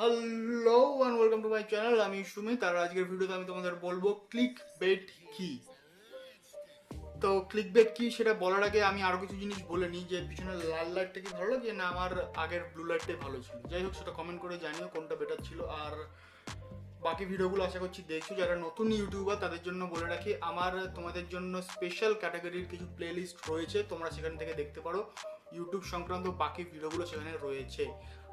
Hello and welcome to my channel. আমি সুমিত, আর আজকের ভিডিওতে আমি তোমাদের বলবো ক্লিক বেট কি। তো ক্লিক বেট কি সেটা বলার আগে আমি আরো কিছু জিনিস বলে নিই, যে পিছনে লাল লাইটটা কি ভালো লাগে না আমার আগের ব্লু লাইটটাই ভালো ছিল। যাই হোক, সেটা কমেন্ট করে জানিও কোনটা বেটার ছিল। আর বাকি ভিডিওগুলো আশা করছি দেখছো। যারা নতুন ইউটিউবার তাদের জন্য বলে রাখি, আমার তোমাদের জন্য স্পেশাল ক্যাটাগরির কিছু প্লেলিস্ট রয়েছে, তোমরা সেখান থেকে দেখতে পারো। ইউটিউব সংক্রান্ত বাকি ভিডিওগুলো সেখানে রয়েছে।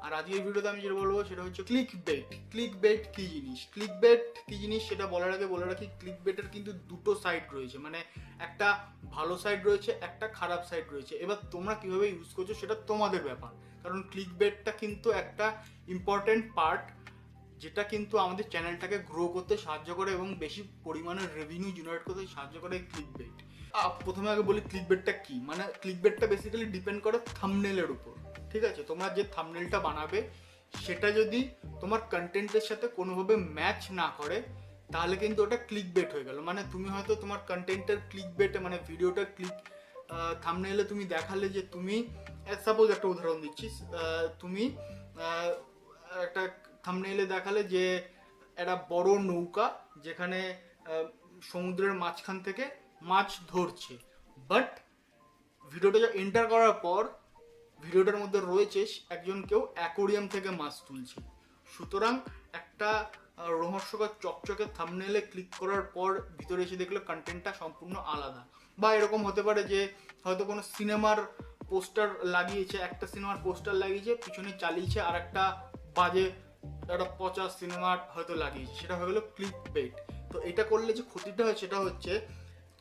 আর আজকের ভিডিওতে আমি যেটা বলবো সেটা হচ্ছে ক্লিক বেট। ক্লিক বেট কি জিনিস, ক্লিক বেট কি জিনিস সেটা বলার আগে বলে রাখি, ক্লিক বেটের কিন্তু দুটো সাইড রয়েছে, মানে একটা ভালো সাইড রয়েছে, একটা খারাপ সাইড রয়েছে। এবার তোমরা কিভাবে ইউজ করছো সেটা তোমাদের ব্যাপার, কারণ ক্লিক বেটটা কিন্তু একটা ইম্পর্টেন্ট পার্ট, যেটা কিন্তু আমাদের চ্যানেলটাকে গ্রো করতে সাহায্য করে এবং বেশি পরিমাণে রেভিনিউ জেনারেট করতে সাহায্য করে ক্লিক বেট। প্রথমে আগে বলি ক্লিক বেটটা কি। মানে ক্লিক বেটটা বেসিক্যালি ডিপেন্ড করে থাম্বনেলের উপর, ঠিক আছে? তোমরা যে থাম্বনেলটা বানাবে সেটা যদি তোমার কন্টেন্টের সাথে কোনোভাবে ম্যাচ না করে তাহলে কিন্তু ওটা ক্লিক বেট হয়ে গেল। মানে তুমি হয়তো তোমার কন্টেন্টের ক্লিক বেটে, মানে ভিডিওটার ক্লিক থাম্বনেলে তুমি দেখালে যে তুমি, সাপোজ একটা উদাহরণ দিচ্ছি, তুমি একটা থাম্বনেইলে দেখালে যে একটা বড় নৌকা যেখানে সমুদ্রের মাঝখান থেকে মাছ ধরছে, বাট ভিডিওটা এন্টার করার পর ভিডিওটার মধ্যে রয়েছে একজন কেউ অ্যাকোরিয়াম থেকে মাছ তুলছে। সুতরাং একটা রহস্যকর চকচকে থাম্বনেইলে ক্লিক করার পর ভিতরে এসে দেখলে কন্টেন্টটা সম্পূর্ণ আলাদা। বা এরকম হতে পারে যে হয়তো কোনো সিনেমার পোস্টার লাগিয়েছে, একটা সিনেমার পোস্টার লাগিয়েছে, পিছনে চালিয়েছে আর একটা বাজে একটা পচা সিনেমার হয়তো লাগিয়েছে, সেটা হয়ে গেলো ক্লিক বেট। তো এটা করলে যে ক্ষতিটা হয় সেটা হচ্ছে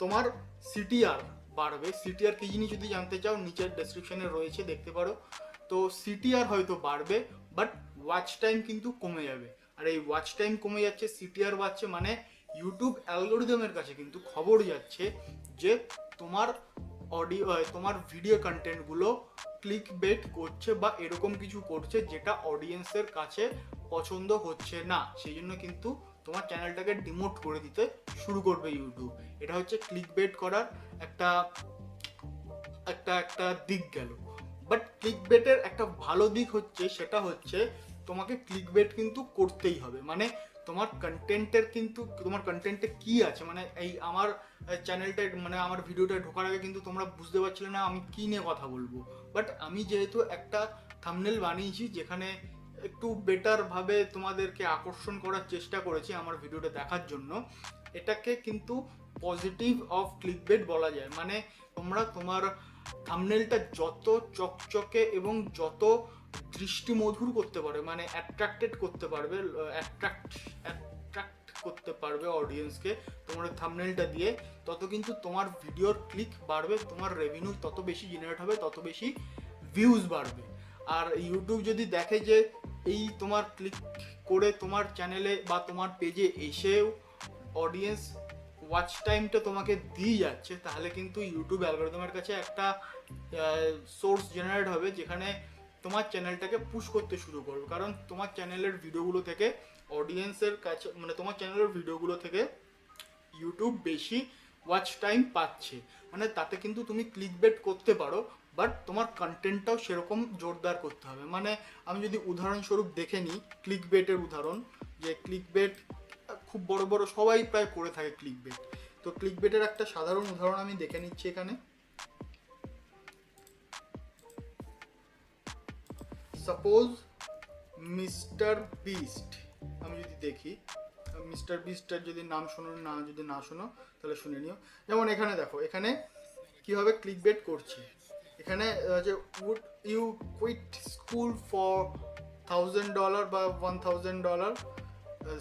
তোমার সিটিআর বাড়বে। সিটিআর কি জিনিস যদি জানতে চাও নিচের ডেসক্রিপশনে রয়েছে, দেখতে পারো। তো সিটিআর হয়তো বাড়বে, বাট ওয়াচ টাইম কিন্তু কমে যাবে। আর এই ওয়াচ টাইম কমে যাচ্ছে, সিটিআর বাড়ছে, মানে ইউটিউব অ্যালগোরিদমের কাছে কিন্তু খবর যাচ্ছে যে তোমার অডিও, তোমার ভিডিও কন্টেন্টগুলো ক্লিক বেট করছে বা এরকম কিছু করছে যেটা অডিয়েন্সের কাছে পছন্দ হচ্ছে না। সেই জন্য কিন্তু তোমার চ্যানেলটাকে ডিমোট করে দিতে শুরু করবে ইউটিউব। এটা হচ্ছে ক্লিক বেট করার একটা একটা একটা দিক গেল। বাট ক্লিক বেটের একটা ভালো দিক হচ্ছে, সেটা হচ্ছে তোমাকে ক্লিক বেট কিন্তু করতেই হবে। মানে তোমার কন্টেন্টের কিন্তু, তোমার কন্টেন্টে কি আছে, মানে এই আমার চ্যানেলটা, মানে আমার ভিডিওটা ঢোকার আগে কিন্তু তোমরা বুঝতে পারছিলে না আমি কি নিয়ে কথা বলবো। বাট আমি যেহেতু একটা থাম্বনেল বানিয়েছি যেখানে একটু বেটার ভাবে তোমাদেরকে আকর্ষণ করার চেষ্টা করেছি আমার ভিডিওটা দেখার জন্য, এটাকে কিন্তু পজিটিভ অফ ক্লিকবেট বলা যায়। মানে তোমরা তোমার থাম্বনেলটা যত চকচকে এবং যত দৃষ্টিমধুর করতে পারবে, মানে অ্যাট্রাক্টেড করতে পারবে, অ্যাট্রাক্ট করতে পারবে অডিয়েন্সকে তোমার থাম্বনেলটা দিয়ে, তত কিন্তু তোমার ভিডিওর ক্লিক বাড়বে, তোমার রেভিনিউ তত বেশি জেনারেট হবে, তত বেশি ভিউজ বাড়বে। আর ইউটিউব যদি দেখে যে এই তোমার ক্লিক করে তোমার চ্যানেলে বা তোমার পেজে এসেও অডিয়েন্স ওয়াচ টাইমটা তোমাকে দিয়ে যাচ্ছে, তাহলে কিন্তু ইউটিউব অ্যালগরিদমের কাছে একটা সোর্স জেনারেট হবে যেখানে তোমার চ্যানেলটাকে পুশ করতে শুরু করবে। কারণ তোমার চ্যানেলের ভিডিওগুলো থেকে অডিয়েন্সের কাছে, মানে তোমার চ্যানেলের ভিডিওগুলো থেকে ইউটিউব বেশি ওয়াচ টাইম পাচ্ছে। মানে তাতে কিন্তু তুমি ক্লিক বেট করতে পারো, বাট তোমার কন্টেন্টটাও সেরকম জোরদার করতে হবে। মানে আমি যদি উদাহরণস্বরূপ দেখে নিই ক্লিক বেটের উদাহরণ, যে ক্লিক বেট খুব বড় বড় সবাই প্রায় করে থাকে ক্লিক বেট। তো ক্লিক বেটের একটা সাধারণ উদাহরণ আমি দেখে নিচ্ছি এখানে। সাপোজ মিস্টার বিস্ট, আমি যদি দেখি মিস্টার বিস্টের যদি নাম শোনো, না যদি না শোনো তাহলে শুনে নিও। যেমন এখানে দেখো, এখানে কীভাবে ক্লিক বেট করছে। এখানে যে would you quit school for $1,000 বা $1,000,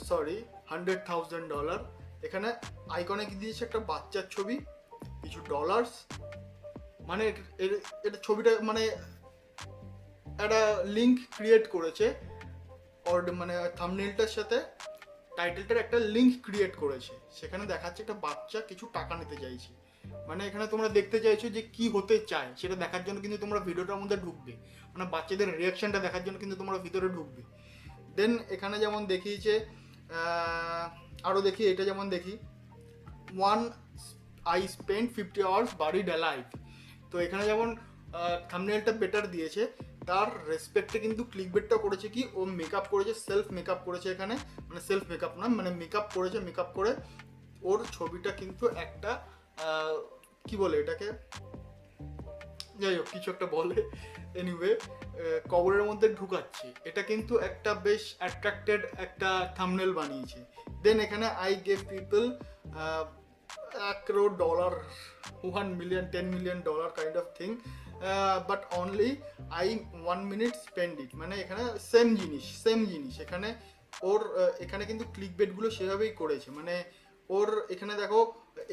সরি $100,000। এখানে আইকনে কি দিয়েছে একটা বাচ্চার ছবি, কিছু ডলার্স, মানে এটা ছবিটা মানে একটা লিঙ্ক ক্রিয়েট করেছে, মানে থাম্বনেলটার সাথে টাইটেলটার একটা লিঙ্ক ক্রিয়েট করেছে। সেখানে দেখাচ্ছে একটা বাচ্চা কিছু টাকা নিতে চাইছে। মানে এখানে তোমরা দেখতে চাইছো যে কি হতে চায় সেটা দেখার জন্য কিন্তু তোমরা ভিডিওটার মধ্যে ঢুকবে, মানে বাচ্চাদের রিয়াকশনটা দেখার জন্য কিন্তু তোমরা ভিতরে ঢুকবে। দেন এখানে যেমন দেখিয়েছে, আরও দেখি, এটা যেমন দেখি I spent 50 hours buried alive। তো এখানে যেমন থাম্বনেলটা বেটার দিয়েছে, তার রেসপেক্টে কিন্তু ক্লিকবেটটা করেছে কি, ও মেকআপ করেছে, সেলফ মেকআপ করেছে এখানে, মানে সেলফ মেকআপ না, মানে মেকআপ করেছে, মেকআপ করে ওর ছবিটা কিন্তু একটা কি বলে এটাকে, যাই হোক কিছু একটা বলে, এনিওয়ে কবরের মধ্যে ঢুকাচ্ছে। এটা কিন্তু একটা বেশ অ্যাট্রাক্টেড একটা থাম্বনেল বানিয়েছে। দেন এখানে I gave people $1 crore, 1 million, $10 million kind of thing, but only I 1 minute spend it. মানে এখানে সেম জিনিস এখানে ওর এখানে কিন্তু ক্লিক বেটগুলো সেভাবেই করেছে। মানে ওর এখানে দেখো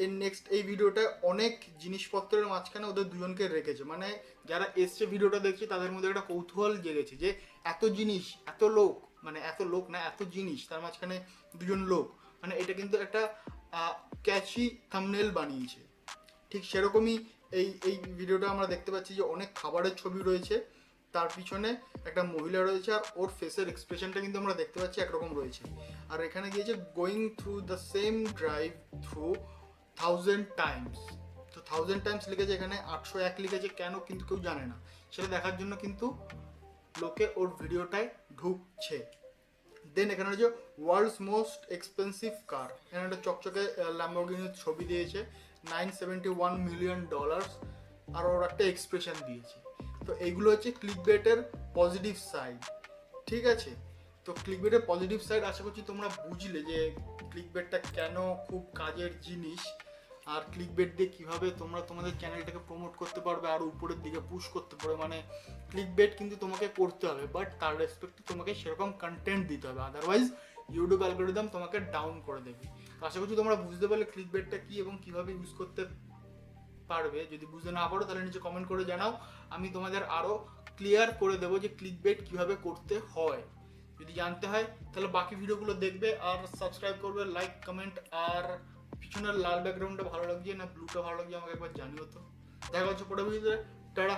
এর নেক্সট এই ভিডিওটা অনেক জিনিসপত্রের মাঝখানে ওদের দুজনকে রেখেছে। মানে যারা এসছে ভিডিওটা দেখছে তাদের মধ্যে একটা কৌতূহল জেগেছে যে এত জিনিস, এত লোক, মানে এত লোক না, এত জিনিস, তার মাঝখানে দুজন লোক, মানে এটা কিন্তু একটা ক্যাচি থাম্বনেল বানিয়েছে। ঠিক সেরকমই এই ভিডিওটা আমরা দেখতে পাচ্ছি যে অনেক খাবারের ছবি রয়েছে, তার পিছনে একটা মহিলা রয়েছে, আর ওর ফেসের এক্সপ্রেশনটা কিন্তু আমরা দেখতে পাচ্ছি একরকম রয়েছে। আর এখানে গিয়েছে going through the same drive through 1000 times। তো 1000 times লিখেছে, এখানে 801 লিখেছে কেন কিন্তু কেউ জানে না, সেটা দেখার জন্য কিন্তু লোকে ওর ভিডিওটায় ঢুকছে। দেন এখানে হচ্ছে ওয়ার্ল্ডস মোস্ট এক্সপেন্সিভ কার, এখানে একটা চকচকে ল্যাম্বরগিনির ছবি দিয়েছে, $971 million, আর ওর একটা এক্সপ্রেশন দিয়েছে। তো এইগুলো হচ্ছে ক্লিকবেটের পজিটিভ সাইড, ঠিক আছে। তো ক্লিকবেটের পজিটিভ সাইড আশা করছি তোমরা বুঝলে যে ক্লিকবেটটা কেন খুব কাজের জিনিস, আর ক্লিকবেট দিয়ে কীভাবে তোমরা তোমাদের চ্যানেলটাকে প্রমোট করতে পারবে আর উপরের দিকে পুশ করতে পারবে। মানে ক্লিকবেট কিন্তু তোমাকে করতে হবে, বাট তার রেসপেক্টে তোমাকে সেরকম কন্টেন্ট দিতে হবে, আদারওয়াইজ ইউটিউব অ্যালগরিদম তোমাকে ডাউন করে দেবে। তো আশা করছি তোমরা বুঝতে পারলে ক্লিকবেটটা কী এবং কীভাবে ইউজ করতে পারবে। যদি বুঝতে না পারো তাহলে নিচে কমেন্ট করে জানাও, আমি তোমাদের আরও ক্লিয়ার করে দেবো যে ক্লিকবেট কীভাবে করতে হয়। যদি জানতে হয় তাহলে বাকি ভিডিওগুলো দেখবে, আর সাবস্ক্রাইব করবে, লাইক কমেন্ট, আর পিছনের লাল ব্যাকগ্রাউন্ডটা ভালো লাগছে না ব্লুটা ভালো লাগছে আমাকে একবার জানিও। তো দেখা হচ্ছে পরের ভিডিওতে, টাটা।